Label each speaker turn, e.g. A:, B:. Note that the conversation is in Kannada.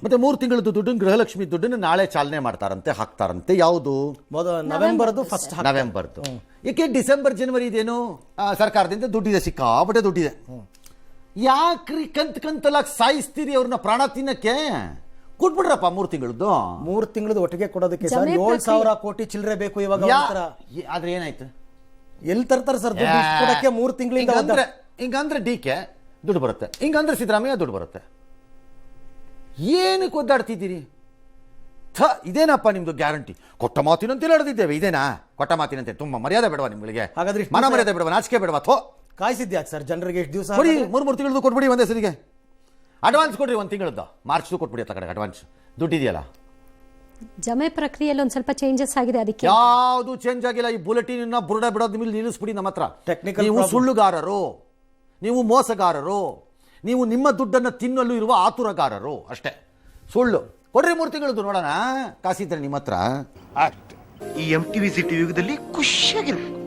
A: ಮತ್ತೆ 3 ತಿಂಗಳದ್ದು ದುಡ್ಡನ್ನು ಗೃಹಲಕ್ಷ್ಮಿ ದುಡ್ಡನ್ನು ನಾಳೆ ಚಾಲನೆ ಮಾಡ್ತಾರಂತೆ, ಹಾಕ್ತಾರಂತೆ. ಯಾವುದು?
B: ನವೆಂಬರ್ದು ಫಸ್ಟ್.
A: ನವೆಂಬರ್ದು. ಏಕೆ ಡಿಸೆಂಬರ್ ಜನವರಿ ಇದೇನು ಸರ್ಕಾರದಿಂದ ದುಡ್ಡಿದೆ, ಸಿಕ್ಕಾಪಟ್ಟೆ ದುಡ್ಡಿದೆ. ಯಾಕ್ರಿ ಕಂತಲಾಗಿ ಸಾಯಿಸ್ತೀರಿ ಅವ್ರನ್ನ ಪ್ರಾಣ ತಿನ್ನಕ್ಕೆ? ಕೊಟ್ಬಿಡ್ರಪ್ಪ 3 ತಿಂಗಳದ್ದು.
B: 3 ತಿಂಗಳದ್ದು ಒಟ್ಟಿಗೆ ಕೊಡೋದಕ್ಕೆ ಸರ್ 7,000 ಕೋಟಿ ಚಿಲ್ಲರೆ ಬೇಕು ಇವಾಗ.
A: ಆದ್ರೆ ಏನಾಯ್ತು?
B: ಎಲ್ಲಿ ತರ್ತಾರೆ ಸರ್ ದುಡ್ಡು ಕೊಡಕ್ಕೆ 3 ತಿಂಗಳಿಂದ?
A: ಹಿಂಗಂದ್ರೆ ಡಿ.ಕೆ ದುಡ್ಡು ಬರುತ್ತೆ, ಹಿಂಗಂದ್ರೆ ಸಿದ್ದರಾಮಯ್ಯ ದುಡ್ಡು ಬರುತ್ತೆ. ಏನಕ್ಕೆ ಒದ್ದಾಡ್ತಿದ್ದೀರಿ? ಇದೇನಪ್ಪ ನಿಮ್ದು ಗ್ಯಾರಂಟಿ? ಕೊಟ್ಟ ಮಾತಿನಂತೆ ನಡೆದಿದ್ದೇವೆ. ಇದೇನಾ ಕೊಟ್ಟ ಮಾತಿನಂತೆ? ತುಂಬ ಮರ್ಯಾದೆ ಬೇಡವಾ ನಿಮ್ಗಳಿಗೆ?
B: ಹಾಗಾದ್ರೆ
A: ಮನ ಮರ್ಯಾದೆ ಬೇಡವಾ? ನಾಚಿಕೆ ಬೇಡವಾ?
B: ಕಾಯಿಸಿದ್ಯಾಕೆ ಸರ್ ಜನರಿಗೆ? ಎಷ್ಟು ದಿವಸ
A: ಕೊಡಿ, 3 ತಿಂಗಳದ್ದು ಕೊಟ್ಬಿಡಿ ಒಂದೇ ಸರಿಗೆ. ಅಡ್ವಾನ್ಸ್ ಕೊಡ್ರಿ 1 ತಿಂಗಳದ್ದು, ಮಾರ್ಚ್ದು ಕೊಟ್ಬಿಡಿ ಅತ್ತ ಕಡೆ ಅಡ್ವಾನ್ಸ್. ದುಡ್ಡಿದೆಯಲ್ಲ.
C: ಜಮೆ ಪ್ರಕ್ರಿಯೆಯಲ್ಲಿ ಒಂದು ಸ್ವಲ್ಪ ಚೇಂಜಸ್ ಆಗಿದೆ, ಅದಕ್ಕೆ.
A: ಯಾವುದು ಚೇಂಜ್ ಆಗಿಲ್ಲ. ಈ ಬುಲೆಟಿನ್ ಬುರುಡ ಬಿಡೋದ್ ಮೇಲೆ ನಿಲ್ಲಿಸ್ಬಿಡಿ ನಮ್ಮ ಹತ್ರ.
B: ಟೆಕ್ನಿಕಲ್
A: ನೀವು ಸುಳ್ಳುಗಾರರು, ನೀವು ಮೋಸಗಾರರು, ನೀವು ನಿಮ್ಮ ದುಡ್ಡನ್ನು ತಿನ್ನಲು ಇರುವ ಆತುರಗಾರರು ಅಷ್ಟೇ. ಸುಳ್ಳು ಕೊಡ್ರಿ 3 ತಿಂಗಳದ್ದು ನೋಡೋಣ. ಕಾಸಿದ್ರೆ ನಿಮ್ಮ ಹತ್ರ.
D: ಈ MTV ಸಿಟಿ ಯುಗದಲ್ಲಿ ಖುಷಿಯಾಗಿರ್ಬೇಕು.